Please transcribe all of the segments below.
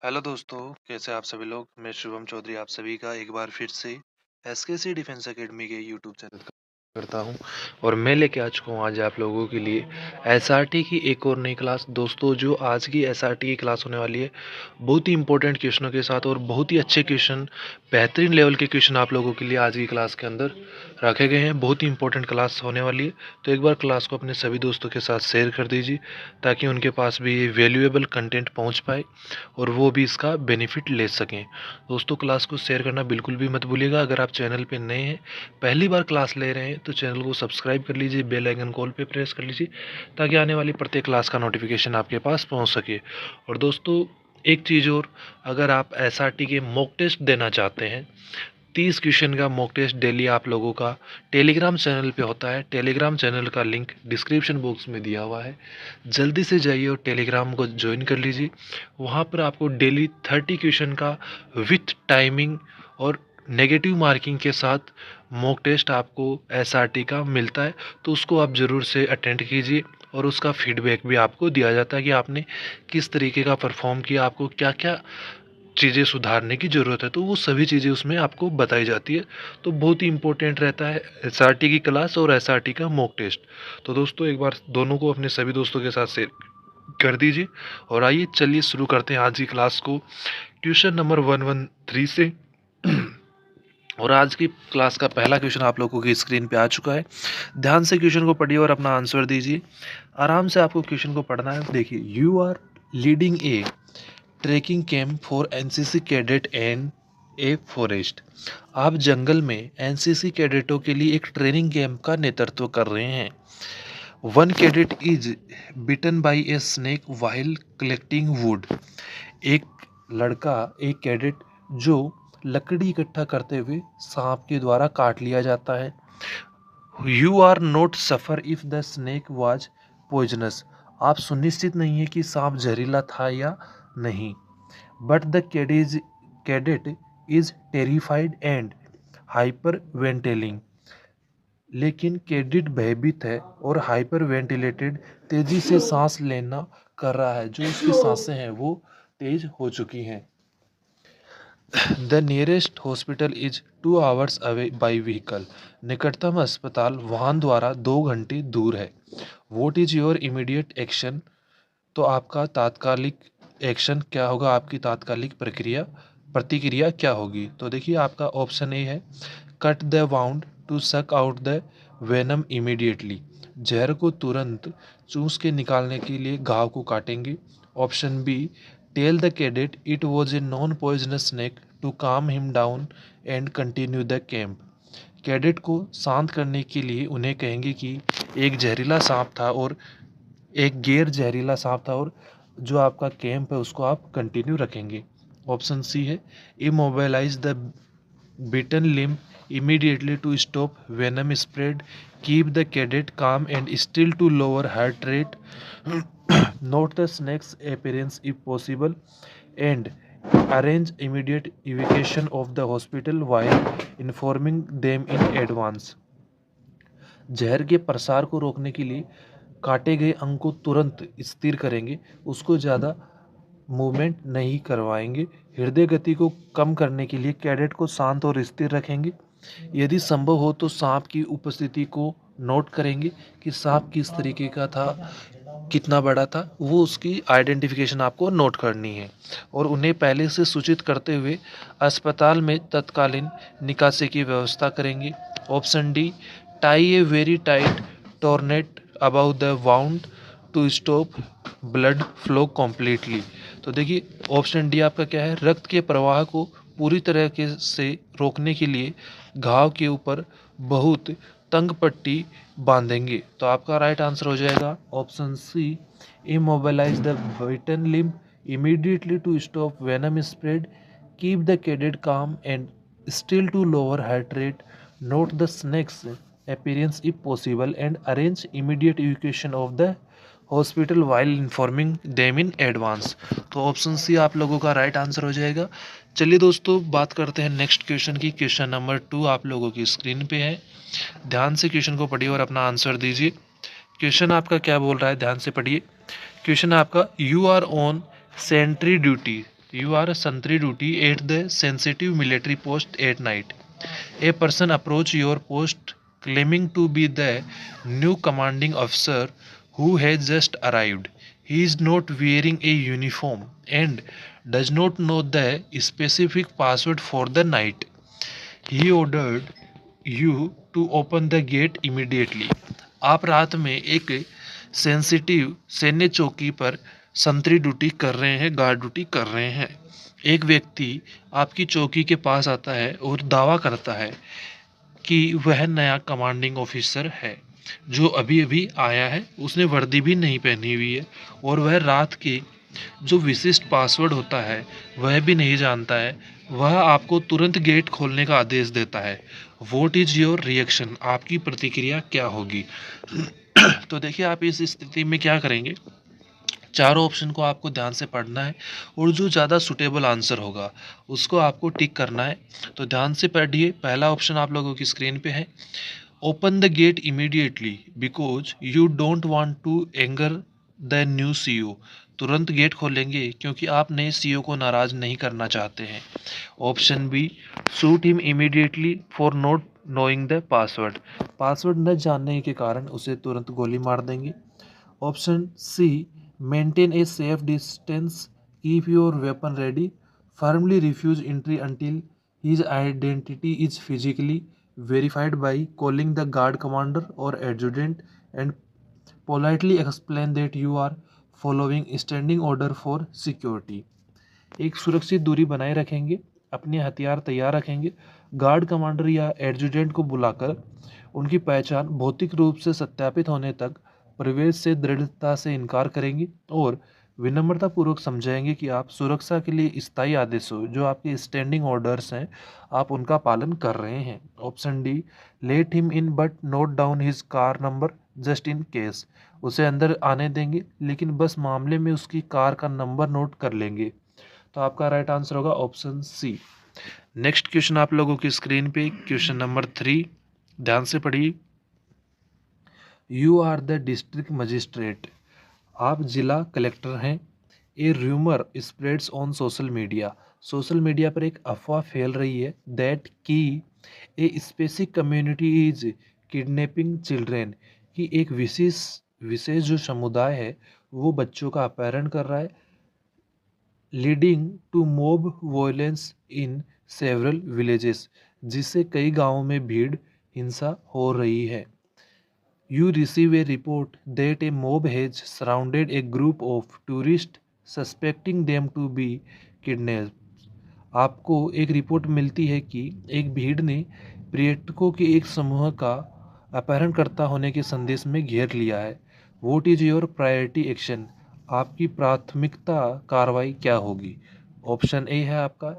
Hello दोस्तों, कैसे आप सभी लोग। मैं शुभम चौधरी आप सभी का एक बार फिर से एसकेसी डिफेंस एकेडमी के यूट्यूब चैनल करता हूं और मैं लेके आ चुका हूं आज आप लोगों के लिए एसआरटी की एक और नई क्लास। दोस्तों, जो आज की एसआरटी की क्लास होने वाली है बहुत ही इंपॉर्टेंट क्वेश्चनों के साथ और बहुत ही अच्छे क्वेश्चन, बेहतरीन लेवल के क्वेश्चन आप लोगों के लिए आज की क्लास के अंदर रखे गए हैं। बहुत ही इंपॉर्टेंट क्लास होने वाली है, तो एक बार क्लास को अपने सभी दोस्तों के साथ शेयर कर दीजिए ताकि उनके पास भी ये वैल्यूएबल कंटेंट पहुंच पाए और वो भी इसका बेनिफिट ले सकें। दोस्तों, क्लास को शेयर करना बिल्कुल भी मत भूलिएगा। अगर आप चैनल पे नए हैं, पहली बार क्लास ले रहे हैं, तो चैनल को सब्सक्राइब कर लीजिए, बेल आइकन कॉल पे प्रेस कर लीजिए ताकि आने वाली प्रत्येक क्लास का नोटिफिकेशन आपके पास पहुंच सके। और दोस्तों, एक चीज़ और, अगर आप एसआरटी के मॉक टेस्ट देना चाहते हैं, 30 क्वेश्चन का मॉक टेस्ट डेली आप लोगों का टेलीग्राम चैनल पे होता है। टेलीग्राम चैनल का लिंक डिस्क्रिप्शन बॉक्स में दिया हुआ है, जल्दी से जाइए और टेलीग्राम को ज्वाइन कर लीजिए। वहाँ पर आपको डेली 30 क्वेश्चन का विथ टाइमिंग और नेगेटिव मार्किंग के साथ मॉक टेस्ट आपको एसआरटी का मिलता है, तो उसको आप ज़रूर से अटेंड कीजिए और उसका फीडबैक भी आपको दिया जाता है कि आपने किस तरीके का परफॉर्म किया, आपको क्या क्या चीज़ें सुधारने की ज़रूरत है, तो वो सभी चीज़ें उसमें आपको बताई जाती है। तो बहुत ही इंपॉर्टेंट रहता है एसआरटी की क्लास और एसआरटी का मॉक टेस्ट। तो दोस्तों, एक बार दोनों को अपने सभी दोस्तों के साथ शेयर कर दीजिए और आइए चलिए शुरू करते हैं आज की क्लास को क्वेश्चन नंबर 113 से। और आज की क्लास का पहला क्वेश्चन आप लोगों की स्क्रीन पे आ चुका है। ध्यान से क्वेश्चन को पढ़िए और अपना आंसर दीजिए। आराम से आपको क्वेश्चन को पढ़ना है। देखिए, you are leading a trekking camp for NCC cadet and a forest. आप जंगल में एनसीसी कैडेटों के लिए एक ट्रेनिंग कैंप का नेतृत्व कर रहे हैं। One cadet is bitten by a snake while collecting wood. एक लड़का, एक कैडेट जो लकड़ी इकट्ठा करते हुए सांप के द्वारा काट लिया जाता है। You are not suffer if the snake was poisonous. आप सुनिश्चित नहीं है कि सांप जहरीला था या नहीं। But the cadet is terrified and hyperventilating. लेकिन कैडेट भयभीत है और हाइपर वेंटिलेटेड, तेजी से सांस लेना कर रहा है, जो उसकी सांसें हैं वो तेज हो चुकी हैं। The nearest hospital is 2 hours away by vehicle. निकटतम अस्पताल वाहन द्वारा 2 घंटे दूर है। What is your immediate action. तो आपका तात्कालिक एक्शन क्या होगा, आपकी तात्कालिक प्रतिक्रिया क्या होगी। तो देखिए, आपका ऑप्शन ए है cut the wound to suck out the venom immediately. जहर को तुरंत चूस के निकालने के लिए घाव को काटेंगे। Option B tell the cadet it was a non poisonous snake to calm him down and continue the camp. Cadet को शांत करने के लिए उन्हें कहेंगे कि एक जहरीला सांप था और एक गैर जहरीला सांप था और जो आपका कैंप है उसको आप कंटिन्यू रखेंगे। ऑप्शन सी है immobilise the bitten limb immediately to stop venom spread, keep the cadet calm and still to lower heart rate, note the snake's appearance if possible, and arrange immediate evacuation of the hospital while informing them in advance। जहर के प्रसार को रोकने के लिए काटे गए अंग को तुरंत स्थिर करेंगे, उसको ज़्यादा मूवमेंट नहीं करवाएंगे। हृदय गति को कम करने के लिए कैडेट को शांत और स्थिर रखेंगे। यदि संभव हो तो सांप की उपस्थिति को नोट करेंगे कि सांप किस तरीके का था, कितना बड़ा था, वो उसकी आइडेंटिफिकेशन आपको नोट करनी है। और उन्हें पहले से सूचित करते हुए अस्पताल में तत्कालीन निकासी की व्यवस्था करेंगे। Option D tie a very tight tourniquet above the wound to stop blood flow completely. तो देखिए, ऑप्शन डी आपका क्या है, रक्त के प्रवाह को पूरी तरह के से रोकने के लिए घाव के ऊपर बहुत तंग पट्टी बांधेंगे। तो आपका राइट आंसर हो जाएगा option C immobilise the bitten limb immediately to stop venom spread, keep the cadet calm and still to lower heart rate, note the snake's appearance if possible and arrange immediate evacuation of the hospital while informing them in advance. तो option C आप लोगों का right answer हो जाएगा। चलिए दोस्तों, बात करते हैं नेक्स्ट क्वेश्चन की। क्वेश्चन नंबर 2 आप लोगों की स्क्रीन पे है। ध्यान से क्वेश्चन को पढ़िए और अपना आंसर दीजिए। क्वेश्चन आपका क्या बोल रहा है, ध्यान से पढ़िए। क्वेश्चन आपका, you are on sentry duty You are a sentry duty at the sensitive military post at night. A person approach your post claiming to be the new commanding officer who has just arrived. He is not wearing a uniform and does not know the specific password for the night. He ordered you to open the gate immediately. आप रात में एक sensitive सैन्य चौकी पर संतरी duty कर रहे हैं, गार्ड ड्यूटी कर रहे हैं। एक व्यक्ति आपकी चौकी के पास आता है और दावा करता है कि वह नया कमांडिंग ऑफिसर है जो अभी अभी आया है। उसने वर्दी भी नहीं पहनी हुई है और वह रात के जो विशिष्ट पासवर्ड होता है वह भी नहीं जानता है। वह आपको तुरंत गेट खोलने का आदेश देता है। What is your reaction? आपकी प्रतिक्रिया क्या होगी? तो देखिए, आप इस स्थिति में क्या करेंगे? चारों ऑप्शन को आपको ध्यान से पढ़ना है और जो ज़्यादा सुटेबल आंसर होगा उसको आपको टिक करना है। तो ध्यान से पढ़िए। पहला ऑप्शन आप लोगों की स्क्रीन पे है, open the gate immediately because you don't want to anger the new CEO. तुरंत गेट खोलेंगे क्योंकि आप नए सीईओ को नाराज नहीं करना चाहते हैं। Option B, shoot him immediately for not knowing the password. Password न जानने के कारण उसे तुरंत गोली मार देंगे। Option C, maintain a safe distance, keep your weapon ready, firmly refuse entry until his identity is physically verified by calling the guard commander or adjutant and politely explain that you are following standing order for security। एक सुरक्षित दूरी बनाए रखेंगे, अपने हथियार तैयार रखेंगे, guard commander या एडजुटेंट को बुलाकर उनकी पहचान भौतिक रूप से सत्यापित होने तक प्रवेश से दृढ़ता से इनकार करेंगे और विनम्रतापूर्वक समझाएंगे कि आप सुरक्षा के लिए स्थायी आदेशों जो आपके स्टैंडिंग ऑर्डर्स हैं आप उनका पालन कर रहे हैं। Option D, let him in but note down his car number just in case. उसे अंदर आने देंगे लेकिन बस मामले में उसकी कार का नंबर नोट कर लेंगे। तो आपका राइट आंसर होगा ऑप्शन सी। नेक्स्ट क्वेश्चन आप लोगों की स्क्रीन पे क्वेश्चन नंबर 3, ध्यान से पढ़िए। You are the district magistrate. आप जिला कलेक्टर हैं। A rumour spreads on social media. Social media पर एक अफवाह फैल रही है दैट की a specific community is kidnapping children, कि एक विशेष जो समुदाय है वो बच्चों का अपहरण कर रहा है, leading to mob violence in several villages, जिससे कई गांवों में भीड़ हिंसा हो रही है। You receive a report that a mob has surrounded a group of tourists suspecting them to be kidnapped। आपको एक रिपोर्ट मिलती है कि एक भीड़ ने पर्यटकों के एक समूह का अपहरणकर्ता होने के संदेश में घेर लिया है। What is your priority action? आपकी प्राथमिकता कार्रवाई क्या होगी? ऑप्शन ए है आपका,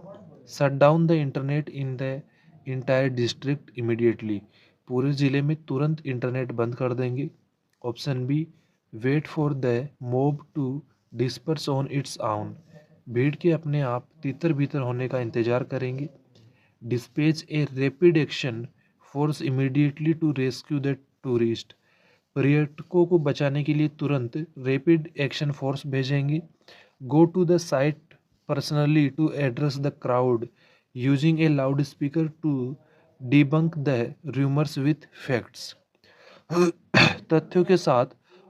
shut down the internet in the entire district immediately. पूरे ज़िले में तुरंत इंटरनेट बंद कर देंगे। Option B, wait for the mob to disperse on its own. भीड़ के अपने आप तितर बितर होने का इंतजार करेंगे। Dispatch a rapid action force immediately to rescue the tourist. पर्यटकों को बचाने के लिए तुरंत रैपिड एक्शन फोर्स भेजेंगे। Go to the site personally to address the crowd using a loudspeaker to debunk the rumours with facts. तथ्यों के साथ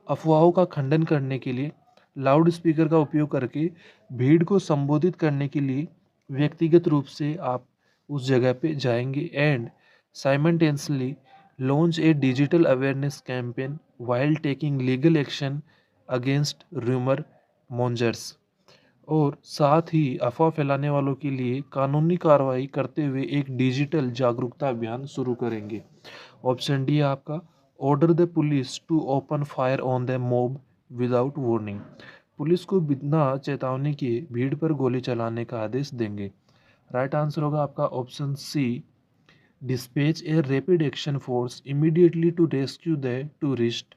अफवाहों का खंडन करने के लिए लाउड स्पीकर का उपयोग करके भीड़ को संबोधित करने के लिए व्यक्तिगत रूप से आप उस जगह पे जाएंगे and simultaneously launch a digital awareness campaign while taking legal action against rumour mongers. और साथ ही अफवाह फैलाने वालों के लिए कानूनी कार्रवाई करते हुए एक डिजिटल जागरूकता अभियान शुरू करेंगे। ऑप्शन डी है आपका, order the police to open fire on the mob without warning. Police को बिना चेतावनी के भीड़ पर गोली चलाने का आदेश देंगे। राइट आंसर होगा आपका option C, dispatch a rapid action force immediately to rescue the tourist,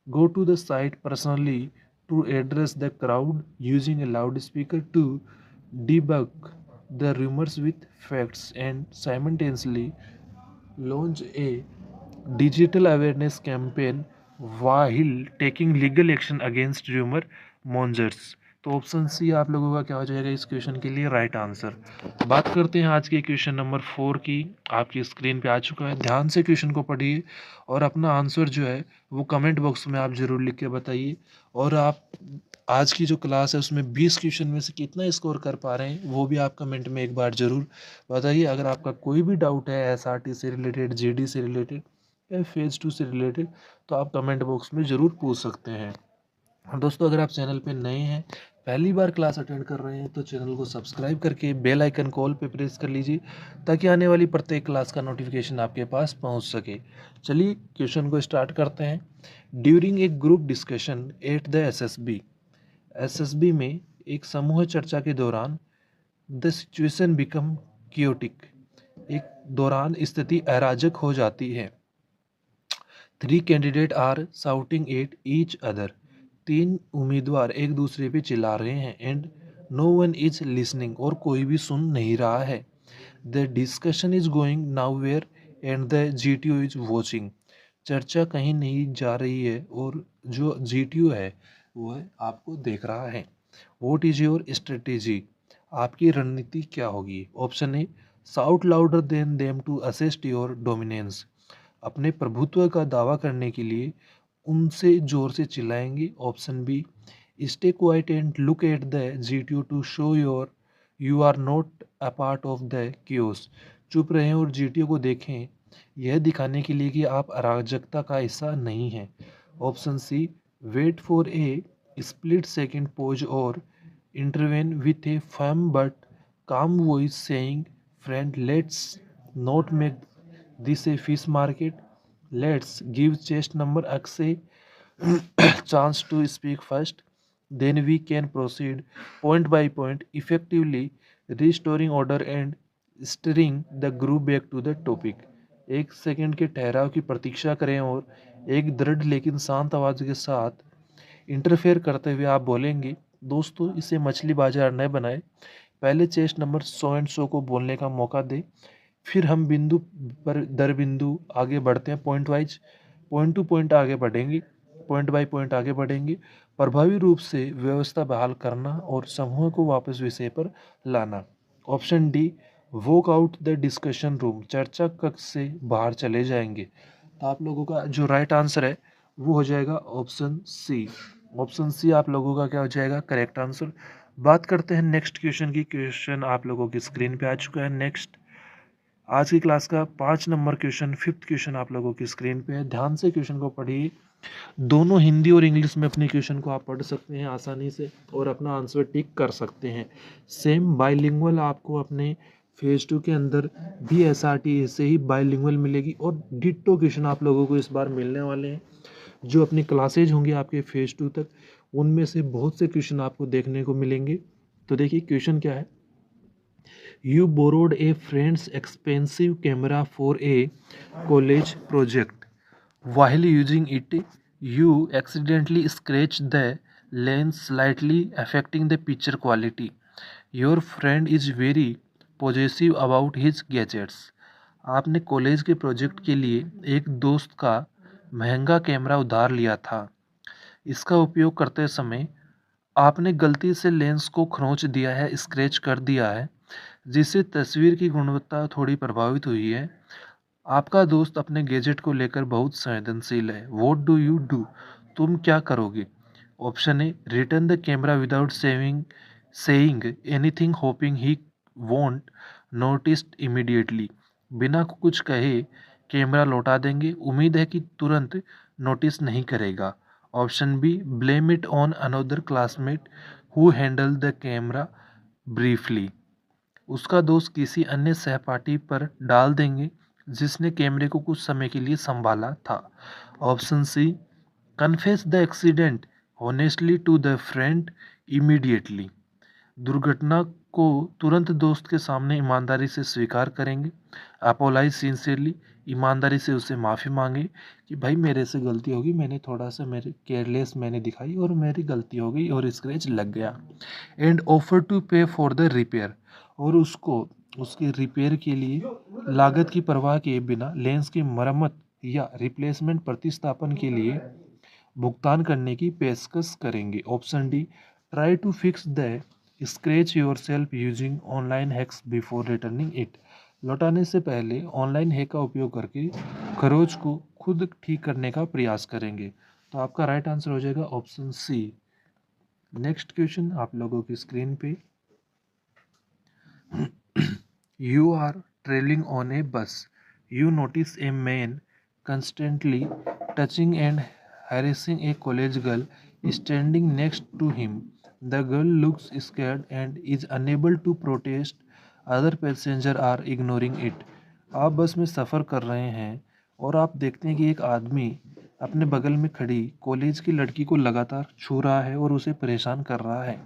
go to the site personally to address the crowd using a loudspeaker to debunk the rumors with facts and simultaneously launch a digital awareness campaign while taking legal action against rumor mongers। तो option C आप लोगों का क्या हो जाएगा इस question के लिए राइट आंसर। बात करते हैं आज के क्वेश्चन नंबर 4 की। आपकी स्क्रीन पे आ चुका है, ध्यान से क्वेश्चन को पढ़िए और अपना आंसर जो है वो कमेंट बॉक्स में आप ज़रूर लिख के बताइए। और आप आज की जो क्लास है उसमें 20 क्वेश्चन में से कितना स्कोर कर पा रहे हैं वो भी आप कमेंट में एक बार ज़रूर बताइए। अगर आपका कोई भी डाउट है SRT से रिलेटेड, GD से रिलेटेड या फेज़ 2 से रिलेटेड, तो आप कमेंट बॉक्स में ज़रूर पूछ सकते हैं। और दोस्तों अगर आप चैनल पे नए हैं, पहली बार क्लास अटेंड कर रहे हैं, तो चैनल को सब्सक्राइब करके बेल आइकन कॉल पे प्रेस कर लीजिए ताकि आने वाली प्रत्येक क्लास का नोटिफिकेशन आपके पास पहुंच सके। चलिए क्वेश्चन को स्टार्ट करते हैं। During a group discussion at the SSB में एक समूह चर्चा के दौरान द सिचुएशन बिकम क्योटिक, एक दौरान स्थिति अराजक हो जाती है। 3 candidate are shouting at each other, 3 उम्मीदवार एक दूसरे पे चिल्ला रहे हैं। And no one is listening, और कोई भी सुन नहीं रहा है। The discussion is going nowhere and the GTO is watching, चर्चा कहीं नहीं जा रही है और जो GTO है वो आपको देख रहा है। वॉट इज योर स्ट्रेटेजी, आपकी रणनीति क्या होगी। Option A shout louder than them to assist your dominance, अपने प्रभुत्व का दावा करने के लिए उनसे जोर से चिल्लाएंगे। Option B stay quiet and look at the GTO to show you are not a part of the chaos, चुप रहें और GTO को देखें यह दिखाने के लिए कि आप अराजकता का हिस्सा नहीं हैं। Option C wait for a split second pause और intervene with a firm but calm voice saying friend let's not make this a fish market, let's give chest number X a chance to speak first, then we can proceed point by point, effectively restoring order and steering the group back to the topic। एक second के ठहराव की प्रतीक्षा करें और एक दृढ़ लेकिन शांत आवाज के साथ इंटरफेयर करते हुए आप बोलेंगे, दोस्तों इसे मछली बाजार न बनाए, पहले चेस्ट नंबर 100 एंड 100 को बोलने का मौका दे, फिर हम बिंदु पर दर बिंदु आगे बढ़ते हैं, point wise point two point आगे बढ़ेंगे, पॉइंट बाय पॉइंट आगे बढ़ेंगे, प्रभावी रूप से व्यवस्था बहाल करना और समूह को वापस विषय पर लाना। Option D walk out the discussion room, चर्चा कक्ष से बाहर चले जाएंगे। तो आप लोगों का जो राइट आंसर है वो हो जाएगा ऑप्शन सी। ऑप्शन सी आप लोगों का क्या हो जाएगा करेक्ट आंसर। बात करते हैं नेक्स्ट क्वेश्चन की। क्वेश्चन आप लोगों की स्क्रीन पे आ चुका है। नेक्स्ट आज की क्लास का 5 नंबर क्वेश्चन, 5th क्वेश्चन आप लोगों की स्क्रीन पे है। ध्यान से क्वेश्चन को पढ़िए। दोनों हिंदी और इंग्लिश में अपने क्वेश्चन को आप पढ़ सकते हैं आसानी से और अपना आंसर टिक कर सकते हैं। सेम बाइलिंगुअल आपको अपने फेज 2 के अंदर भी SRT से ही बाइलिंगुअल मिलेगी और डिट्टो क्वेश्चन आप लोगों को इस बार मिलने वाले हैं। जो अपनी क्लासेज होंगी आपके फेज 2 तक, उनमें से बहुत से क्वेश्चन आपको देखने को मिलेंगे। तो देखिए क्वेश्चन क्या है। You borrowed a friend's expensive camera for a college project. While using it, you accidentally scratched the lens slightly, affecting the picture quality. Your friend is very possessive about his gadgets. आपने college के project के लिए एक दोस्त का महंगा camera उधार लिया था। इसका उपयोग करते समय आपने गलती से लेंस को खरोंच दिया है, स्क्रैच कर दिया है, जिससे तस्वीर की गुणवत्ता थोड़ी प्रभावित हुई है। आपका दोस्त अपने गैजेट को लेकर बहुत संवेदनशील है। व्हाट डू यू डू, तुम क्या करोगे। Option A return the camera without saying anything hopping he won't noticed immediately, बिना कुछ कहे कैमरा लौटा देंगे, उम्मीद है कि तुरंत नोटिस नहीं करेगा। Option B blame it on another classmate who handle the camera briefly, उसका दोष किसी अन्य सहपाठी पर डाल देंगे जिसने कैमरे को कुछ समय के लिए संभाला था। Option C confess the accident honestly to the friend immediately, दुर्घटना को तुरंत दोस्त के सामने ईमानदारी से स्वीकार करेंगे। अपोलाइज सिंसियरली, ईमानदारी से उससे माफ़ी मांगे कि भाई मेरे से गलती होगी, मैंने थोड़ा सा मेरे केयरलेस मैंने दिखाई और मेरी गलती हो गई और स्क्रैच लग गया। एंड ऑफर टू पे फॉर द रिपेयर, और उसको उसके रिपेयर के लिए लागत की परवाह किए बिना लेंस की मरम्मत या रिप्लेसमेंट प्रतिस्थापन के लिए भुगतान करने की पेशकश करेंगे। Option D Try to fix the scratch yourself using online hacks before returning it. लौटाने से पहले ऑनलाइन हैक का उपयोग करके खरोच को खुद ठीक करने का प्रयास करेंगे। तो आपका राइट आंसर हो जाएगा ऑप्शन सी। नेक्स्ट क्वेश्चन आप लोगों की स्क्रीन पे। You are traveling on a bus. You notice a man constantly touching and harassing a college girl standing next to him. The girl looks scared and is unable to protest. Other passengers are ignoring it. आप बस में सफ़र कर रहे हैं और आप देखते हैं कि एक आदमी अपने बगल में खड़ी कॉलेज की लड़की को लगातार छू रहा है और उसे परेशान कर रहा है।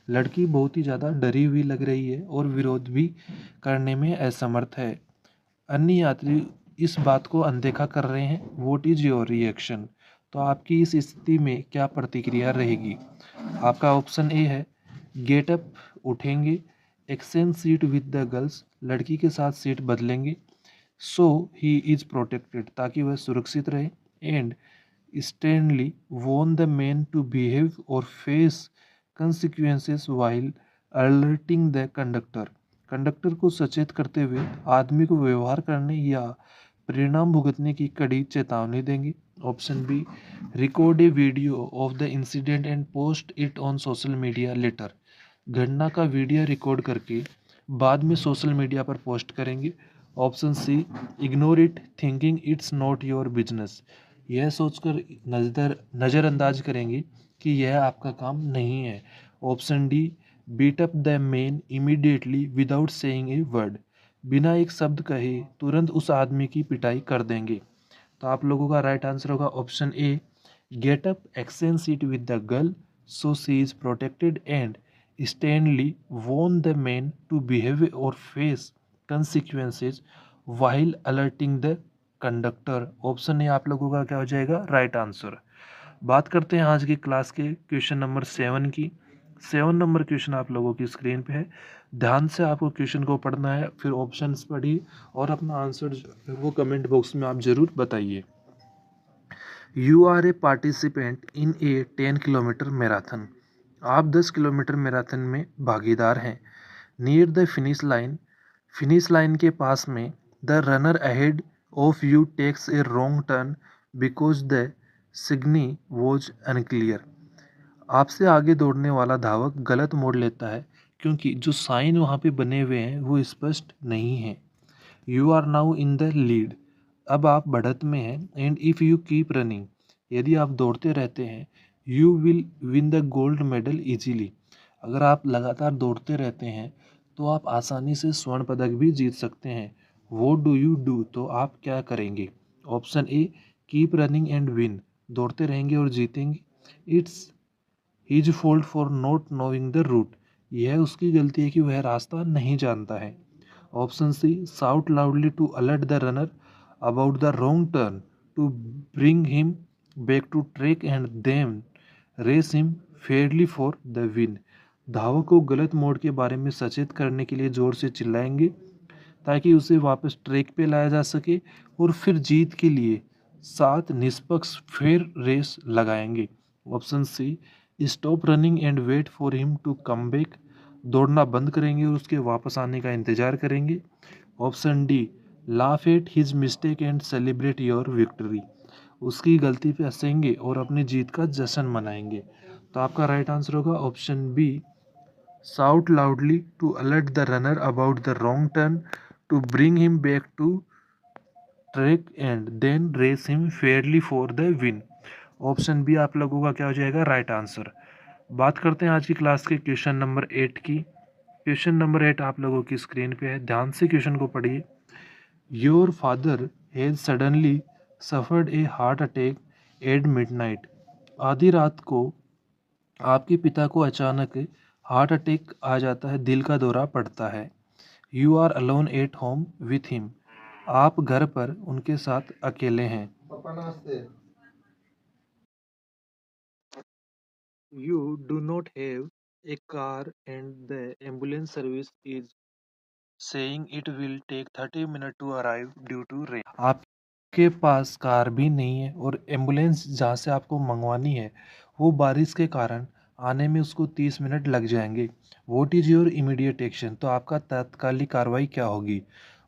लड़की बहुत ही ज़्यादा डरी हुई लग रही है और विरोध भी करने में असमर्थ है। अन्य यात्री इस बात को अनदेखा कर रहे हैं। What is your reaction? तो आपकी इस स्थिति में क्या प्रतिक्रिया रहेगी? आपका ऑप्शन ए है गेट अप, उठेंगे। Exchange seat with the girls, लड़की के साथ सीट बदलेंगे। सो ही इज़ प्रोटेक्टेड, ताकि वह सुरक्षित रहे। And sternly warn the man to behave or face consequences while alerting the conductor. Conductor को सचेत करते हुए आदमी को व्यवहार करने या परिणाम भुगतने की कड़ी चेतावनी देंगे। Option B record a video of the incident and post it on social media later. घटना का वीडियो रिकॉर्ड करके बाद में सोशल मीडिया पर पोस्ट करेंगे। Option C ignore it thinking it's not your business. यह सोचकर नज़रअंदाज करेंगे कि यह आपका काम नहीं है। Option D beat up the man immediately without saying a word. बिना एक शब्द कहे तुरंत उस आदमी की पिटाई कर देंगे। तो आप लोगों का राइट आंसर होगा option A get up, exchange seat with the girl so she is protected and sternly warn the man to behave or face consequences while alerting the conductor. Option A आप लोगों का क्या हो जाएगा right answer. बात करते हैं आज की क्लास के क्वेश्चन नंबर 7 की। 7 नंबर क्वेश्चन आप लोगों की स्क्रीन पे है। ध्यान से आपको क्वेश्चन को पढ़ना है, फिर ऑप्शंस पढ़िए और अपना आंसर वो कमेंट बॉक्स में आप जरूर बताइए। You are a participant in a 10 kilometre marathon. आप 10 किलोमीटर मैराथन में भागीदार हैं। नियर द फिनिश लाइन के पास में the runner ahead of you takes a wrong turn because the signal was unclear. आपसे आगे दौड़ने वाला धावक गलत मोड़ लेता है क्योंकि जो साइन वहाँ पे बने हुए हैं वो स्पष्ट नहीं है। You are now in the lead. अब आप बढ़त में हैं। And if you keep running, यदि आप दौड़ते रहते हैं, you will win the gold medal easily. अगर आप लगातार दौड़ते रहते हैं तो आप आसानी से स्वर्ण पदक भी जीत सकते हैं। वो डू यू डू, तो आप क्या करेंगे? Option A keep running and win, दौड़ते रहेंगे और जीतेंगे। It's his fault for not knowing the route, यह उसकी गलती है कि वह रास्ता नहीं जानता है। Option C shout loudly to alert the runner about the wrong turn to bring him back to track and then race him fairly for the win. धावक को गलत मोड़ के बारे में सचेत करने के लिए जोर से चिल्लाएंगे ताकि उसे वापस ट्रैक पे लाया जा सके और फिर जीत के लिए साथ निष्पक्ष फेयर रेस लगाएंगे। Option C stop running and wait for him to come back, दौड़ना बंद करेंगे और उसके वापस आने का इंतजार करेंगे। Option D laugh at his mistake and celebrate your victory, उसकी गलती पे हंसेंगे और अपनी जीत का जश्न मनाएंगे। तो आपका राइट आंसर होगा option B shout loudly to alert the runner about the wrong turn to bring him back to track and then race him fairly for the win. Option B आप लोगों का क्या हो जाएगा राइट आंसर। बात करते हैं आज की क्लास के क्वेश्चन नंबर 8 की। क्वेश्चन नंबर 8 आप लोगों की स्क्रीन पे है, ध्यान से क्वेश्चन को पढ़िए। Your father has suddenly suffered A heart attack eight midnight. आधी रात को आपके पिता को अचानक हार्ट अटैक आ जाता है, दिल का दौरा पड़ता है। You are alone at home with him. आप घर पर उनके साथ अकेले हैं। You do not have a car and the ambulance service is saying it will take 30 minutes to arrive due to rain. आपके पास कार भी नहीं है और एम्बुलेंस जहाँ से आपको मंगवानी है वो बारिश के कारण आने में उसको 30 मिनट लग जाएंगे। What is your immediate action, तो आपका तात्कालिक कार्रवाई क्या होगी।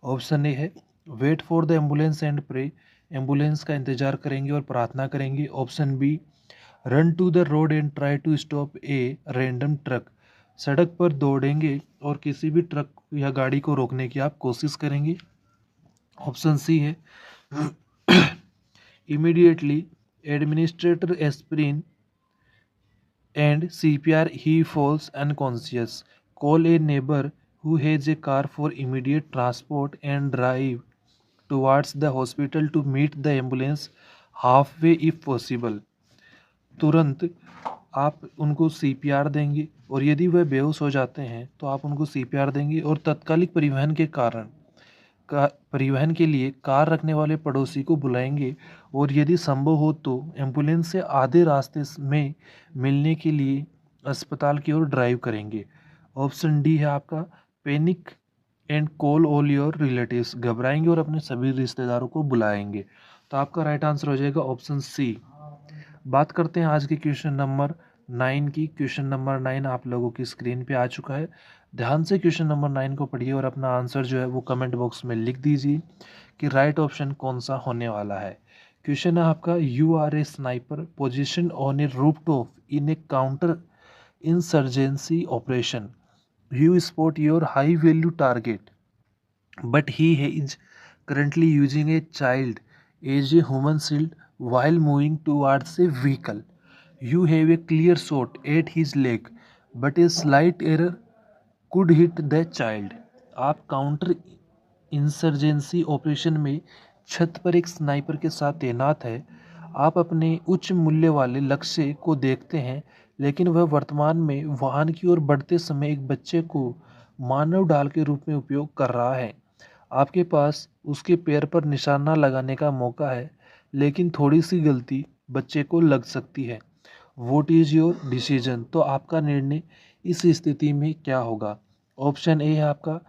ऑप्शन ए है wait for the ambulance and pray, ambulance का इंतजार करेंगे और प्रार्थना करेंगे। Option B run to the road and try to stop a random truck, सड़क पर दौड़ेंगे और किसी भी ट्रक या गाड़ी को रोकने की आप कोशिश करेंगे। ऑप्शन सी है immediately administrator aspirin and CPR he falls unconscious. Call a neighbor who has a car for immediate transport and drive towards the hospital to meet the ambulance halfway if possible. तुरंत आप उनको CPR देंगे और यदि वह बेहोश हो जाते हैं तो आप उनको सीपीआर देंगे और तत्कालिक परिवहन के लिए कार रखने वाले पड़ोसी को बुलाएंगे और यदि संभव हो तो एम्बुलेंस से आधे रास्ते में मिलने के लिए अस्पताल की ओर ड्राइव करेंगे। ऑप्शन डी है आपका panic and call all your relatives, घबराएंगे और अपने सभी रिश्तेदारों को बुलाएंगे। तो आपका राइट आंसर हो जाएगा ऑप्शन सी। बात करते हैं आज के क्वेश्चन नंबर 9 की। क्वेश्चन नंबर 9 आप लोगों की स्क्रीन पे आ चुका है। ध्यान से क्वेश्चन नंबर 9 को पढ़िए और अपना आंसर जो है वो कमेंट बॉक्स में लिख दीजिए कि राइट ऑप्शन कौन सा होने वाला है। क्वेश्चन है आपका you are a sniper position on a rooftop in a counter insurgency operation, you spot your high value target but he is currently using a child as a human shield while moving towards a vehicle. You have a clear shot at his leg, but a slight error could hit the child. आप counter insurgency operation में छत पर एक sniper के साथ तैनात है। आप अपने उच्च मूल्य वाले लक्ष्य को देखते हैं, लेकिन वह वर्तमान में वाहन की ओर बढ़ते समय एक बच्चे को मानव ढाल के रूप में उपयोग कर रहा है। आपके पास उसके पैर पर निशाना लगाने का मौका है, लेकिन थोड़ी सी गलती बच्चे को लग सकती है। वोट इज़ योर डिसीजन, तो आपका निर्णय इस स्थिति में क्या होगा। ऑप्शन ए है आपका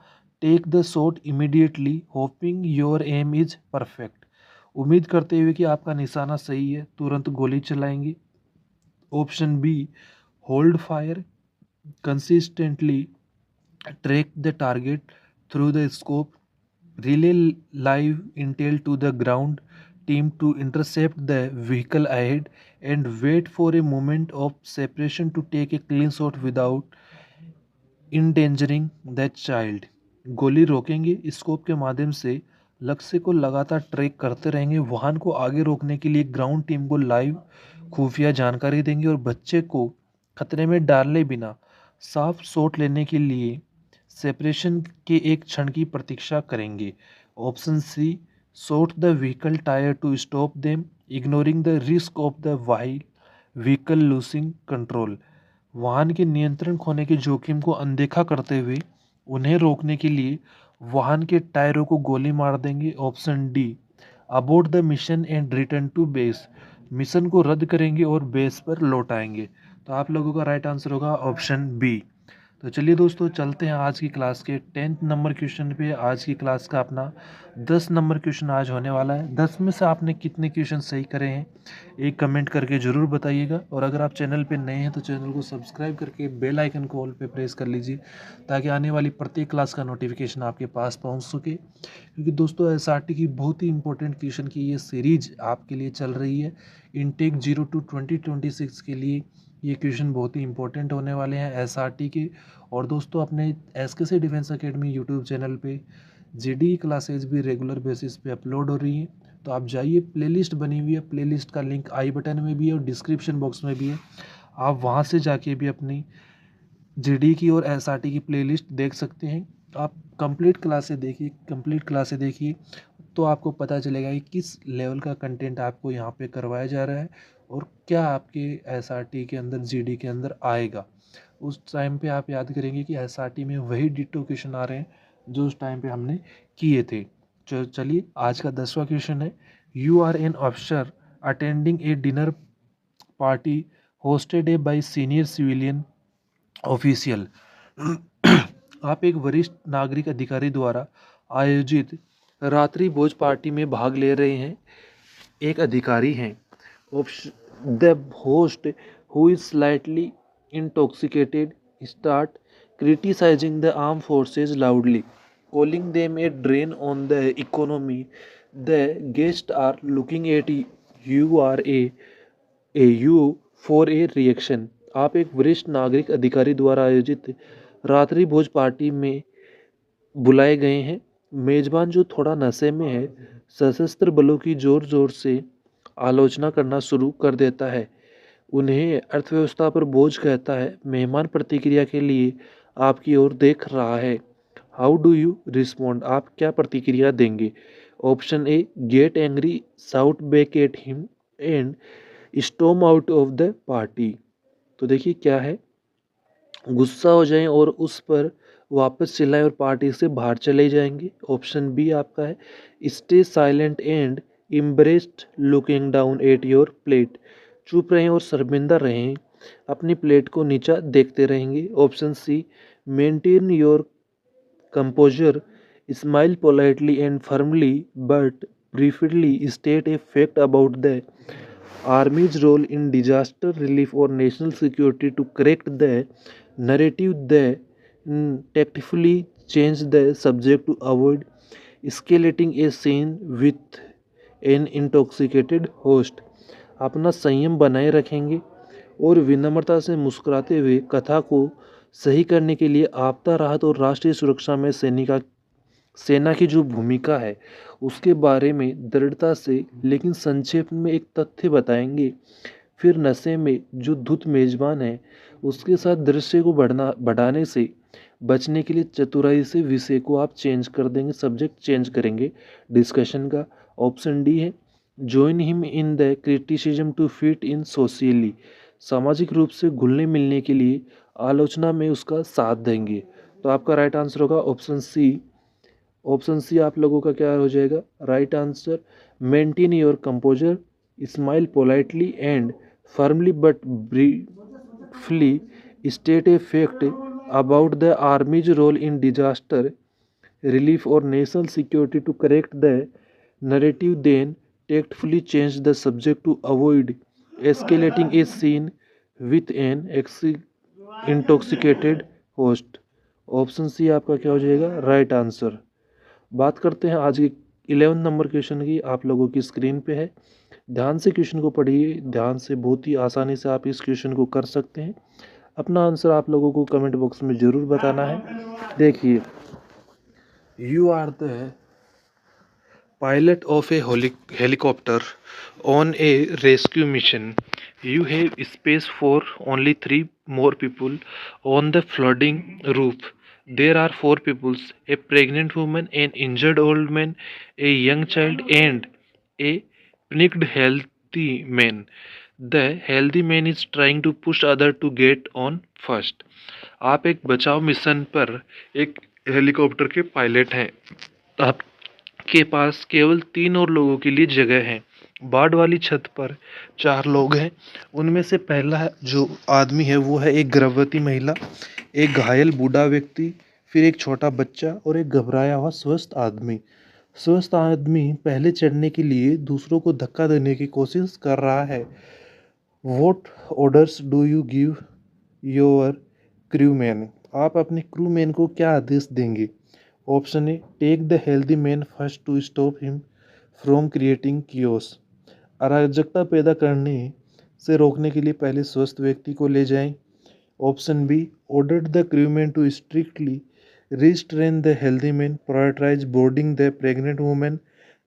take the shot immediately hoping your aim is perfect, उम्मीद करते हुए कि आपका निशाना सही है तुरंत गोली चलाएंगे। Option B hold fire consistently track the target through the scope, relay live intel to the ground team to intercept the vehicle ahead and wait for a moment of separation to take a clean shot without endangering the child। गोली रोकेंगे, scope के माध्यम से लक्ष्य को लगातार track करते रहेंगे, वाहन को आगे रोकने के लिए ग्राउंड टीम को लाइव खुफिया जानकारी देंगे और बच्चे को खतरे में डाले बिना साफ शॉट लेने के लिए सेपरेशन के एक क्षण की प्रतीक्षा करेंगे। Option C shot the vehicle tyre to stop them ignoring the risk of the while vehicle losing control, वाहन के नियंत्रण खोने के जोखिम को अनदेखा करते हुए उन्हें रोकने के लिए वाहन के टायरों को गोली मार देंगे। Option D abort the mission and return to base, mission को रद्द करेंगे और बेस पर लौट आएंगे। तो आप लोगों का राइट आंसर होगा ऑप्शन बी। तो चलिए दोस्तों चलते हैं आज की क्लास के 10th नंबर क्वेश्चन पे। आज की क्लास का अपना 10 नंबर क्वेश्चन आज होने वाला है। 10 में से आपने कितने क्वेश्चन सही करे हैं एक कमेंट करके ज़रूर बताइएगा। और अगर आप चैनल पे नए हैं तो चैनल को सब्सक्राइब करके बेल आइकन को ऑल पे प्रेस कर लीजिए ताकि आने वाली प्रत्येक क्लास का नोटिफिकेशन आपके पास पहुँच सके। क्योंकि दोस्तों SRT की बहुत ही इंपॉर्टेंट क्वेश्चन की ये सीरीज आपके लिए चल रही है। इनटेक 02 2026 के लिए ये क्वेश्चन बहुत ही इंपॉर्टेंट होने वाले हैं SRT के। और दोस्तों अपने SKC defence academy YouTube channel पे GD क्लासेज भी रेगुलर बेसिस पे अपलोड हो रही हैं। तो आप जाइए, प्लेलिस्ट बनी हुई है, प्लेलिस्ट का लिंक आई बटन में भी है और डिस्क्रिप्शन बॉक्स में भी है। आप वहाँ से जाके भी अपनी GD की और SRT की प्लेलिस्ट देख सकते हैं। आप कंप्लीट क्लासें देखिए तो आपको पता चलेगा कि किस लेवल का कंटेंट आपको यहाँ पे करवाया जा रहा है और क्या आपके SRT के अंदर GD के अंदर आएगा। उस टाइम पे आप याद करेंगे कि SRT में वही डिटो क्वेश्चन आ रहे हैं जो उस टाइम पे हमने किए थे। चलिए आज का 10वां क्वेश्चन है you are an officer attending a dinner party hosted a by senior civilian official. आप एक वरिष्ठ नागरिक अधिकारी द्वारा आयोजित रात्रि भोज पार्टी में भाग ले रहे हैं, एक अधिकारी हैं। The host who is slightly intoxicated start criticizing the armed forces loudly, calling them a drain on the economy. The guests are looking at you are a you for a reaction. आप एक वरिष्ठ नागरिक अधिकारी द्वारा आयोजित रात्रि भोज party में बुलाए गए हैं। मेजबान जो थोड़ा नशे में है सशस्त्र बलों की जोर जोर से आलोचना करना शुरू कर देता है, उन्हें अर्थव्यवस्था पर बोझ कहता है। मेहमान प्रतिक्रिया के लिए आपकी ओर देख रहा है। How do you respond? आप क्या प्रतिक्रिया देंगे? Option A, get angry, shout back at him and storm out of the party. तो देखिए क्या है, गुस्सा हो जाएं और उस पर वापस चिल्लाएं और पार्टी से बाहर चले जाएंगे। ऑप्शन बी आपका है, stay silent and इम्ब्रेस्ड looking down at your plate. चुप रहें और शर्मिंदा रहें, अपनी प्लेट को नीचा देखते रहेंगे। Option C, maintain your composure, smile politely and firmly but briefly state a fact about the Army's role in disaster relief or national security to correct the narrative. They tactfully change the subject to avoid escalating a scene with an intoxicated host. अपना संयम बनाए रखेंगे और विनम्रता से मुस्कुराते हुए कथा को सही करने के लिए आपदा राहत और राष्ट्रीय सुरक्षा में सेना की जो भूमिका है उसके बारे में दृढ़ता से लेकिन संक्षेप में एक तथ्य बताएंगे। फिर नशे में जो धुत मेजबान है उसके साथ दृश्य को बढ़ाने से बचने के लिए चतुराई से विषय को आप चेंज कर देंगे, सब्जेक्ट चेंज करेंगे डिस्कशन का। ऑप्शन डी है, join him in the criticism to fit in socially, सामाजिक रूप से घुलने मिलने के लिए आलोचना में उसका साथ देंगे। तो आपका राइट आंसर होगा ऑप्शन सी। ऑप्शन सी आप लोगों का क्या हो जाएगा right answer, maintain your composure, smile politely and firmly but briefly state a fact about the army's role in disaster relief or national security to correct the narrative, then tactfully change the subject to avoid escalating a scene with an intoxicated host। Option C आपका क्या हो जाएगा right answer. बात करते हैं आज के 11 number question की, आप लोगों की स्क्रीन पे है। ध्यान से क्वेश्चन को पढ़िए, ध्यान से, बहुत ही आसानी से आप इस क्वेश्चन को कर सकते हैं। अपना आंसर आप लोगों को कमेंट बॉक्स में ज़रूर बताना है। देखिए, you are the pilot of a helicopter on a rescue mission. You have space for only 3 more people on the flooding roof. There are 4 people: a pregnant woman, an injured old man, a young child, and a panicked healthy man. The healthy man is trying to push other to get on first. आप एक बचाव mission पर एक helicopter के pilot हैं। आपके पास केवल 3 और लोगों के लिए जगह है। बाढ़ वाली छत पर 4 लोग हैं। उनमें से पहला जो आदमी है वो है एक गर्भवती महिला, एक घायल बूढ़ा व्यक्ति, फिर एक छोटा बच्चा और एक घबराया हुआ स्वस्थ आदमी। स्वस्थ आदमी पहले चढ़ने के लिए दूसरों को धक्का देने की कोशिश कर रहा है। What orders do you give your crewman? आप अपने क्रूमैन को क्या आदेश देंगे? Option A, take the healthy man first to stop him from creating chaos, अराजकता पैदा करने से रोकने के लिए पहले स्वस्थ व्यक्ति को ले जाएं। Option B, order the crewman to strictly restrain the healthy man, prioritize boarding the pregnant woman,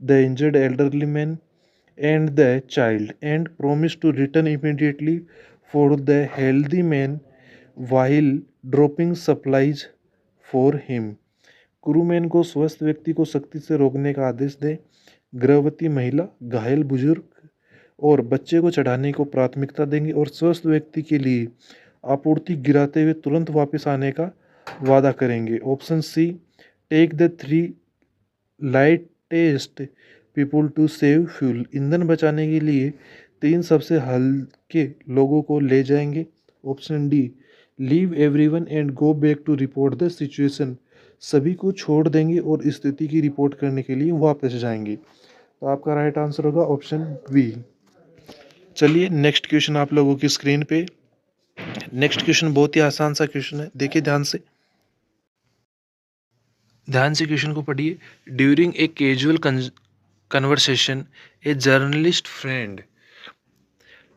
the injured elderly man, and the child, and promise to return immediately for the healthy man while dropping supplies for him। Crewman को स्वस्थ व्यक्ति को सख्ती से रोकने का आदेश दें, गर्भवती महिला, घायल बुजुर्ग और बच्चे को चढ़ाने को प्राथमिकता देंगे और स्वस्थ व्यक्ति के लिए आपूर्ति गिराते हुए तुरंत वापस आने का वादा करेंगे। Option C, take the 3 lightest people to save fuel, ईंधन बचाने के लिए 3 सबसे हल्के लोगों को ले जाएंगे। Option D, leave everyone and go back to report the situation, सभी को छोड़ देंगे और स्थिति की रिपोर्ट करने के लिए वापस जाएंगे। तो आपका राइट आंसर होगा ऑप्शन बी। चलिए नेक्स्ट क्वेश्चन आप लोगों की स्क्रीन पे। नेक्स्ट क्वेश्चन बहुत ही आसान सा क्वेश्चन है, देखिए ध्यान से। ध्यान से क्वेश्चन को पढ़िए। During a casual conversation, a journalist friend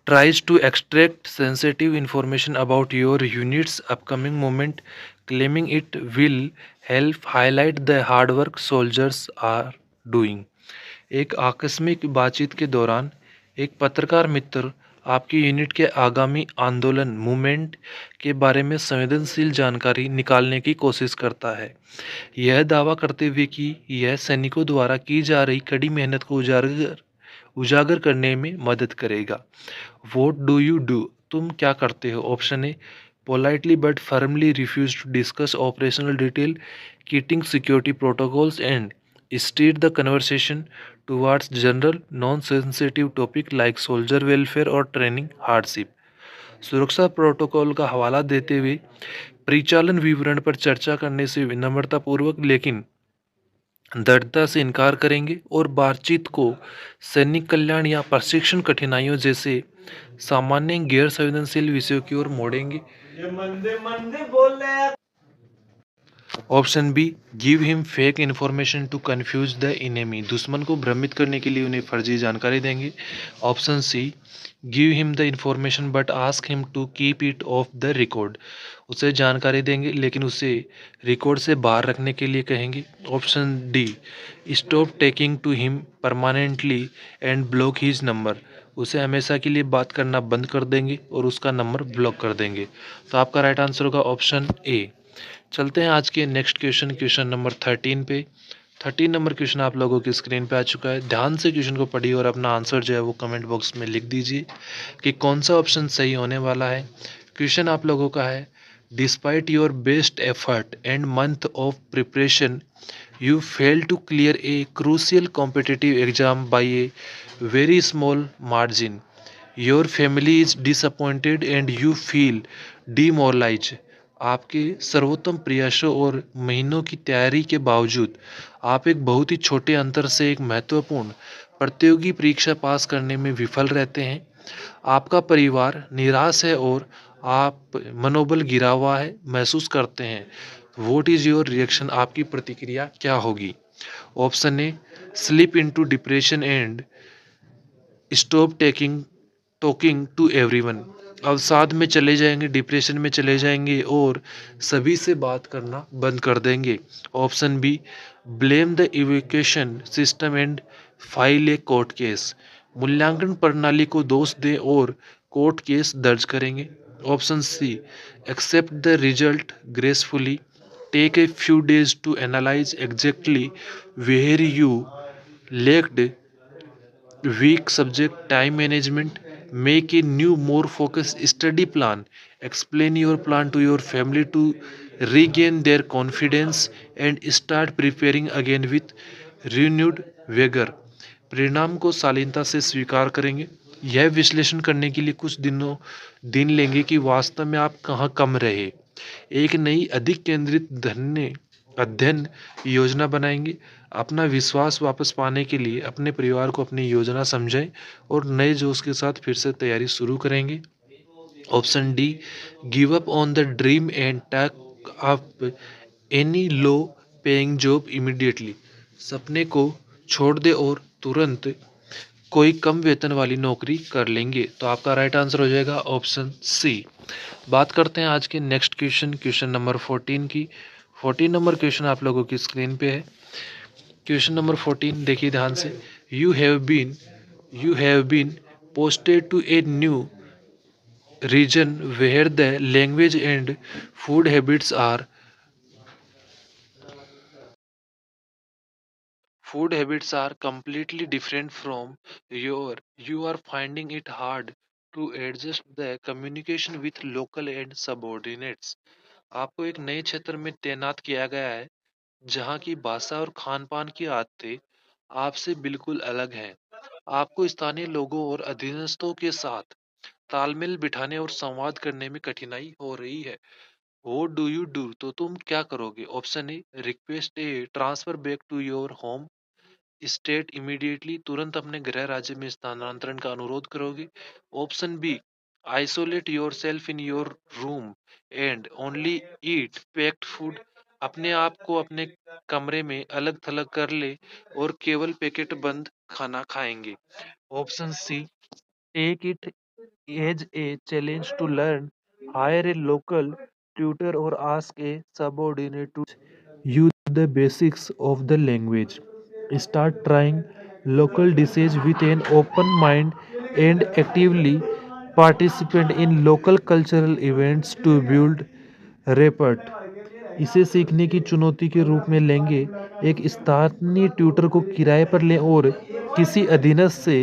tries to extract sensitive information about your unit's upcoming movement, claiming it will help highlight the hard work soldiers are doing. एक आकस्मिक बातचीत के दौरान एक पत्रकार मित्र आपकी यूनिट के आगामी आंदोलन मूवमेंट के बारे में संवेदनशील जानकारी निकालने की कोशिश करता है, यह दावा करते हुए कि यह सैनिकों द्वारा की जा रही कड़ी मेहनत को उजागर उजागर करने में मदद करेगा। What do you do? तुम क्या करते हो? Option A, politely but firmly refuse to discuss operational detail, keeping security protocols and steer the conversation towards general non-sensitive topic like soldier welfare और training hardship। सुरक्षा प्रोटोकॉल का हवाला देते हुए परिचालन विवरण पर चर्चा करने से विनम्रतापूर्वक लेकिन दृढ़ता से इनकार करेंगे और बातचीत को सैनिक कल्याण या प्रशिक्षण कठिनाइयों जैसे सामान्य गैर संवेदनशील विषयों की ओर मोड़ेंगे। Option B, give him fake information to confuse the enemy, दुश्मन को भ्रमित करने के लिए उन्हें फर्जी जानकारी देंगे। Option C, give him the information but ask him to keep it off the record, उसे जानकारी देंगे लेकिन उसे रिकॉर्ड से बाहर रखने के लिए कहेंगे। Option D, stop taking to him permanently and block his number, उसे हमेशा के लिए बात करना बंद कर देंगे और उसका नंबर ब्लॉक कर देंगे। तो आपका राइट आंसर होगा ऑप्शन ए। चलते हैं आज के नेक्स्ट क्वेश्चन, क्वेश्चन नंबर 13 पे। 13 नंबर क्वेश्चन आप लोगों की स्क्रीन पे आ चुका है। ध्यान से क्वेश्चन को पढ़िए और अपना आंसर जो है वो कमेंट बॉक्स में लिख दीजिए कि कौन सा ऑप्शन सही होने वाला है। क्वेश्चन आप लोगों का है, despite your best effort and month of preparation you failed to clear a crucial competitive exam by a very small margin. Your family is disappointed and you feel demoralized. आपके सर्वोत्तम प्रयासों और महीनों की तैयारी के बावजूद आप एक बहुत ही छोटे अंतर से एक महत्वपूर्ण प्रतियोगी परीक्षा पास करने में विफल रहते हैं। आपका परिवार निराश है और आप मनोबल गिरा हुआ है महसूस करते हैं। What is your reaction? आपकी प्रतिक्रिया क्या होगी? Option A, slip into depression and stop taking talking to everyone, अवसाद में चले जाएंगे, डिप्रेशन में चले जाएंगे और सभी से बात करना बंद कर देंगे। Option B, blame the education system and file a court case, मूल्यांकन प्रणाली को दोष दें और कोर्ट केस दर्ज करेंगे। Option C, accept the result gracefully, take a few days to analyse exactly where you lacked weak subject time management, make a new more focused study plan, explain your plan to your family to regain their confidence and start preparing again with renewed vigor। परिणाम को शालीनता से स्वीकार करेंगे, यह विश्लेषण करने के लिए कुछ दिन लेंगे कि वास्तव में आप कहाँ कम रहे। एक नई अधिक केंद्रित धन्य अध्ययन योजना बनाएंगे, अपना विश्वास वापस पाने के लिए अपने परिवार को अपनी योजना समझें और नए जोश के साथ फिर से तैयारी शुरू करेंगे। Option D, give up on the dream and take up any low paying job immediately, सपने को छोड़ दे और तुरंत कोई कम वेतन वाली नौकरी कर लेंगे। तो आपका राइट आंसर हो जाएगा ऑप्शन सी। बात करते हैं आज के नेक्स्ट क्वेश्चन, क्वेश्चन नंबर 14 की। 14 नंबर क्वेश्चन आप लोगों की स्क्रीन पे है। क्वेश्चन नंबर 14 देखिए ध्यान से। You have been posted to a new region where the language and food habits are completely different from your, you are finding it hard to adjust the communication with local and subordinates। आपको एक नए क्षेत्र में तैनात किया गया है जहाँ की भाषा और खान पान की आदतें आपसे बिल्कुल अलग हैं। आपको स्थानीय लोगों और अधीनस्थों के साथ तालमेल बिठाने और संवाद करने में कठिनाई हो रही है। What do you do? तो तुम क्या करोगे? Option A, request a transfer back to your home state immediately, तुरंत अपने गृह राज्य में स्थानांतरण का अनुरोध करोगे। Option B, isolate yourself in your room and only eat packed food. अपने आप को अपने कमरे में अलग थलग कर ले और केवल पैकेट बंद खाना खाएंगे। Option C, take it as a challenge to learn, hire a local tutor or ask a subordinate to you the basics of the language. Start trying local dishes with an open mind and actively participate in local cultural events to build rapport। इसे सीखने की चुनौती के रूप में लेंगे। एक स्थानीय ट्यूटर को किराए पर लें और किसी अधीनस्थ से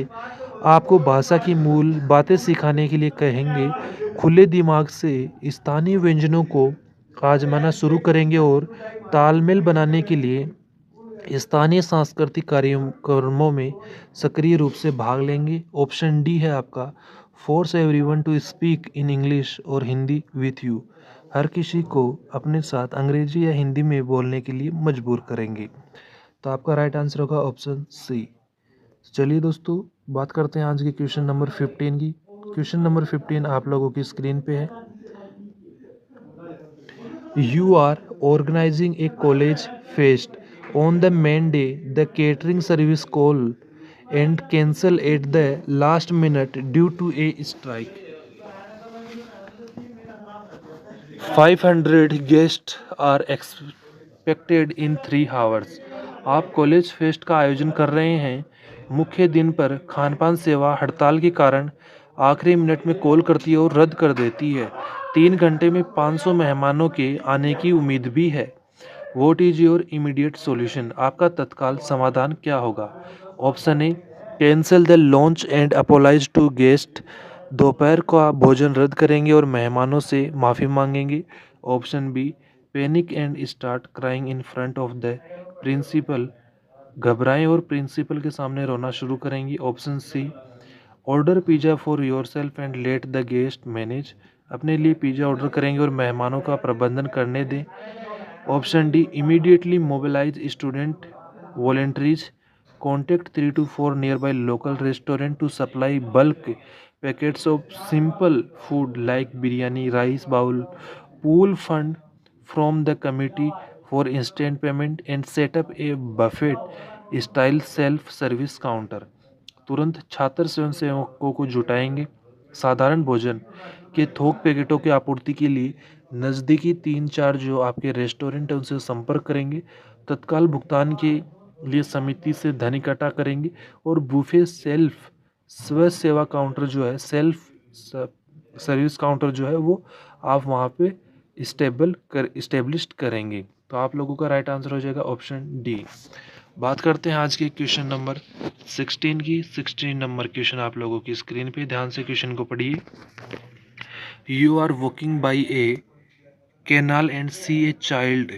आपको भाषा की मूल बातें सिखाने के लिए कहेंगे। खुले दिमाग से स्थानीय व्यंजनों को आजमाना शुरू करेंगे और तालमेल बनाने के लिए स्थानीय सांस्कृतिक कार्यक्रमों में सक्रिय रूप से भाग लेंगे। ऑप्शन डी है आपका, force everyone to speak in English और हिंदी विथ यू। हर किसी को अपने साथ अंग्रेजी या हिंदी में बोलने के लिए मजबूर करेंगे। तो आपका राइट आंसर होगा ऑप्शन सी। चलिए दोस्तों, बात करते हैं आज के क्वेश्चन नंबर 15 की। क्वेश्चन नंबर 15 आप लोगों की स्क्रीन पे है। You are organizing a college fest. On the main day, the catering service call and cancel at the last minute due to a strike. 500 guests are expected in 3 hours. आप college fest का आयोजन कर रहे हैं। मुख्य दिन पर खानपान सेवा हड़ताल के कारण आखिरी मिनट में कॉल करती है और रद्द कर देती है। 3 घंटे में 500 मेहमानों के आने की उम्मीद भी है। What is your immediate solution? आपका तत्काल समाधान क्या होगा? Option A, cancel the lunch and apologise to guest. दोपहर का भोजन रद्द करेंगे और मेहमानों से माफ़ी मांगेंगे। Option B, panic and start crying in front of the principal. घबराएं और प्रिंसिपल के सामने रोना शुरू करेंगी। Option C, order pizza for yourself and let the guest manage. अपने लिए पिज़्ज़ा ऑर्डर करेंगे और मेहमानों का प्रबंधन करने दें। Option D, immediately mobilise student volunteers. Contact 3 to 4 nearby local restaurant to supply bulk packets of simple food like biryani, rice bowl, pool fund from the committee for instant payment and set up a buffet style self service counter। तुरंत छात्र स्वयंसेवकों को जुटाएंगे। साधारण भोजन के थोक पैकेटों की आपूर्ति के लिए नज़दीकी 3-4 जो आपके रेस्टोरेंट हैं उनसे संपर्क करेंगे। तत्काल भुगतान के लिए समिति से धन इकट्ठा करेंगे और बुफे सेल्फ स्व सेवा काउंटर जो है, सेल्फ सर्विस काउंटर जो है वो आप वहाँ पे इस्टेब्लिश्ड करेंगे। तो आप लोगों का राइट आंसर हो जाएगा ऑप्शन डी। बात करते हैं आज के क्वेश्चन नंबर 16 की। 16 नंबर क्वेश्चन आप लोगों की स्क्रीन पे, ध्यान से क्वेश्चन को पढ़िए। You are walking by a canal and see a child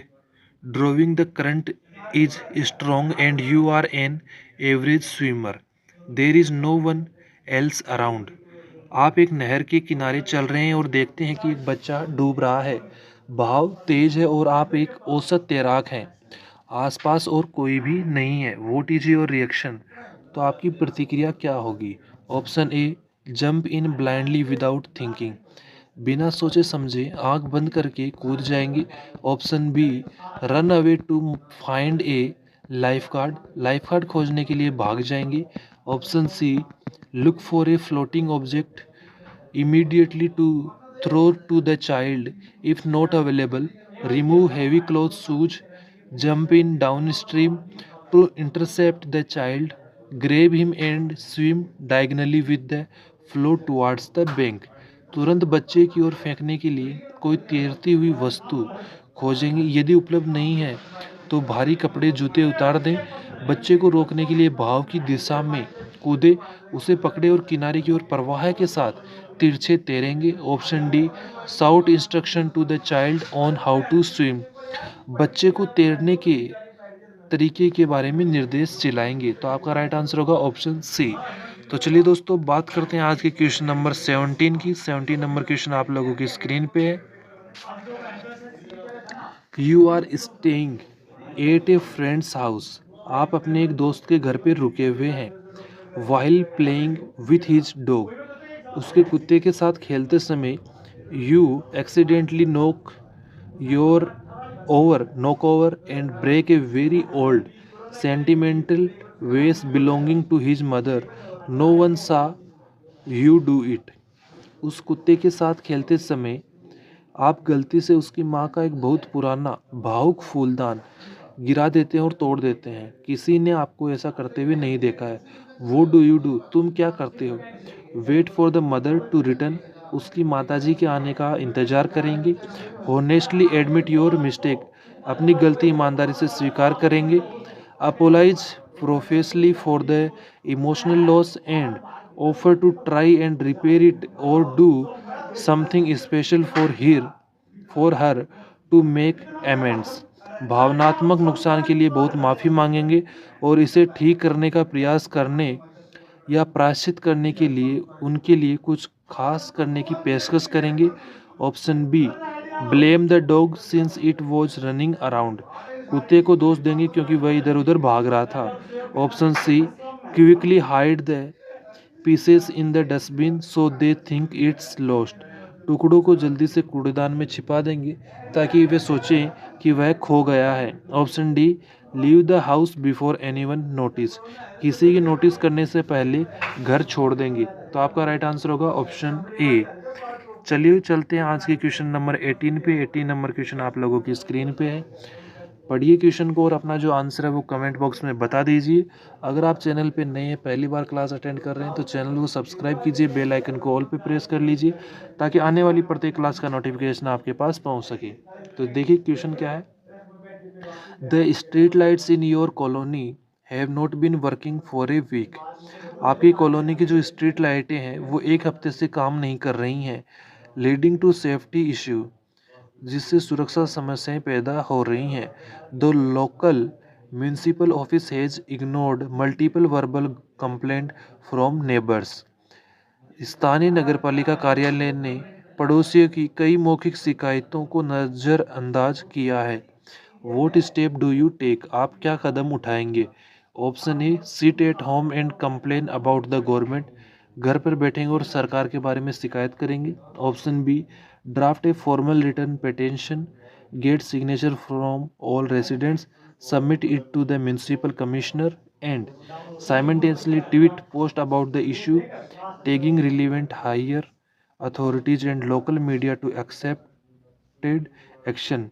drowning the current is strong and you are an average swimmer. There is no one else around. आप एक नहर के किनारे चल रहे हैं और देखते हैं कि एक बच्चा डूब रहा है। बहाव तेज है और आप एक औसत तैराक हैं। आसपास और कोई भी नहीं है। What is your reaction? तो आपकी प्रतिक्रिया क्या होगी? Option A, jump in blindly without thinking. बिना सोचे समझे आंख बंद करके कूद जाएंगे। Option B, run away to find a life guard. Life guard खोजने के लिए भाग जाएंगे। Option C, look for a floating object immediately to throw to the child. If not available, remove heavy clothes shoes, jump in downstream to intercept the child, grab him and swim diagonally with the flow towards the bank। तुरंत बच्चे की ओर फेंकने के लिए कोई तैरती हुई वस्तु खोजेंगे। यदि उपलब्ध नहीं है तो भारी कपड़े जूते उतार दें। बच्चे को रोकने के लिए बहाव की दिशा में कूदे, उसे पकड़े और किनारे की ओर प्रवाह के साथ तिरछे तैरेंगे। Option D, shout instruction to the child on how to swim. बच्चे को तैरने के तरीके के बारे में निर्देश चिल्लाएंगे। तो आपका राइट आंसर होगा ऑप्शन सी। तो चलिए दोस्तों, बात करते हैं आज के क्वेश्चन नंबर 17 की। 17 नंबर क्वेश्चन आप लोगों की स्क्रीन पे है। You are staying at a friend's house. आप अपने एक दोस्त के घर पे रुके हुए हैं। While playing with his dog. उसके कुत्ते के साथ खेलते समय you accidentally knock over and break a very old sentimental vase belonging to his mother. No one saw you do it. उस कुत्ते के साथ खेलते समय आप गलती से उसकी माँ का एक बहुत पुराना भावुक फूलदान गिरा देते हैं और तोड़ देते हैं। किसी ने आपको ऐसा करते हुए नहीं देखा है। वो डू यू डू, तुम क्या करते हो? Wait for the mother to return, उसकी माताजी के आने का इंतजार करेंगे। होनेस्टली एडमिट योर मिस्टेक, अपनी गलती ईमानदारी से स्वीकार करेंगे। Apologise profusely for the emotional loss and offer to try and repair it or do something special for her to make amends. भावनात्मक नुकसान के लिए बहुत माफ़ी मांगेंगे और इसे ठीक करने का प्रयास करने या प्रायश्चित करने के लिए उनके लिए कुछ खास करने की पेशकश करेंगे। Option B, blame the dog since it was running around, कुत्ते को दोष देंगे क्योंकि वह इधर उधर भाग रहा था। Option C, quickly hide the pieces in the dustbin so they think it's lost, टुकड़ों को जल्दी से कूड़ेदान में छिपा देंगे ताकि वे सोचें कि वह खो गया है। Option D, leave the house before anyone notice, किसी की नोटिस करने से पहले घर छोड़ देंगे। तो आपका राइट आंसर होगा ऑप्शन ए। चलिए चलते हैं आज के क्वेश्चन नंबर 18 पे। 18 नंबर क्वेश्चन आप लोगों की स्क्रीन पे है। पढ़िए क्वेश्चन को और अपना जो आंसर है वो कमेंट बॉक्स में बता दीजिए। अगर आप चैनल पे नए हैं, पहली बार क्लास अटेंड कर रहे हैं, तो चैनल को सब्सक्राइब कीजिए, बेल आइकन को ऑल पे प्रेस कर लीजिए ताकि आने वाली प्रत्येक क्लास का नोटिफिकेशन आपके पास पहुंच सके। तो देखिए क्वेश्चन क्या है। The street lights in your colony have not been working for a week, आपकी कॉलोनी की जो स्ट्रीट लाइटें हैं वो एक हफ्ते से काम नहीं कर रही हैं। लीडिंग टू सेफ्टी इश्यू, जिससे सुरक्षा समस्याएं पैदा हो रही हैं। The local municipal office has ignored multiple verbal complaint from neighbours, स्थानीय नगरपालिका कार्यालय ने पड़ोसियों की कई मौखिक शिकायतों को नज़रअंदाज किया है। What step do you take, आप क्या कदम उठाएंगे? Option A, sit at home and complain about the government, घर पर बैठेंगे और सरकार के बारे में शिकायत करेंगे। Option B, draft a formal return petition, get signature from all residents, submit it to the municipal commissioner and simultaneously tweet post about the issue, tagging relevant higher authorities and local media to accepted action।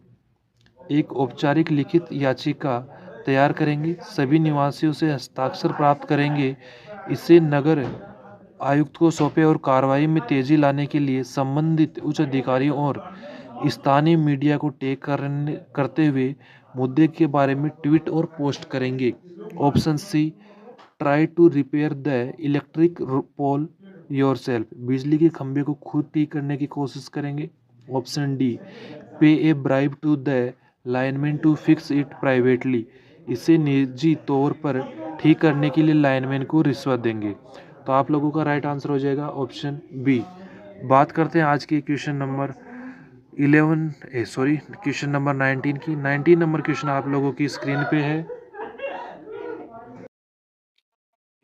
एक औपचारिक लिखित याचिका तैयार करेंगे, सभी निवासियों से हस्ताक्षर प्राप्त करेंगे, इसे नगर आयुक्त को सौंपे और कार्रवाई में तेजी लाने के लिए संबंधित उच्च अधिकारियों और स्थानीय मीडिया को टैग करते हुए मुद्दे के बारे में ट्वीट और पोस्ट करेंगे। Option C, try to repair the electric pole yourself, बिजली के खंभे को खुद ठीक करने की कोशिश करेंगे। Option D, pay a bribe to the lineman to fix it privately, इसे निजी तौर पर ठीक करने के लिए लाइनमैन को रिश्वत देंगे। तो आप लोगों का राइट आंसर हो जाएगा ऑप्शन बी। बात करते हैं आज की क्वेश्चन नंबर 19 की। 19 नंबर क्वेश्चन आप लोगों की स्क्रीन पे है।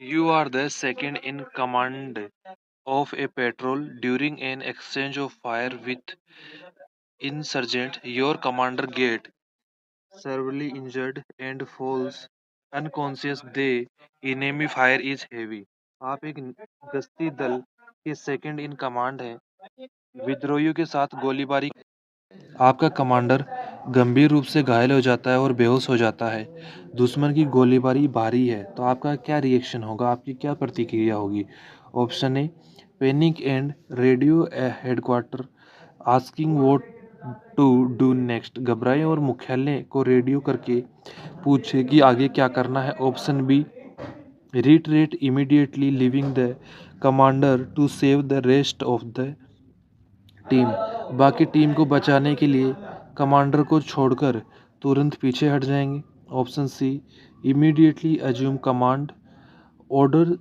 You are the second in command of a patrol during an exchange of fire with insurgent. Your commander gets severely injured and falls unconscious. The enemy fire is heavy. आप एक गश्ती दल के सेकंड इन कमांड हैं। विद्रोहियों के साथ गोलीबारी, आपका कमांडर गंभीर रूप से घायल हो जाता है और बेहोश हो जाता है। दुश्मन की गोलीबारी भारी है, तो आपका क्या रिएक्शन होगा, आपकी क्या प्रतिक्रिया होगी? Option A, panic and radio headquarters asking what to do next, घबराएं और मुख्यालय को रेडियो करके पूछे कि आगे क्या करना है। Option B, retreat immediately leaving the commander to save the rest of the team, बाकी टीम को बचाने के लिए कमांडर को छोड़कर तुरंत पीछे हट जाएंगे। Option C, immediately assume command order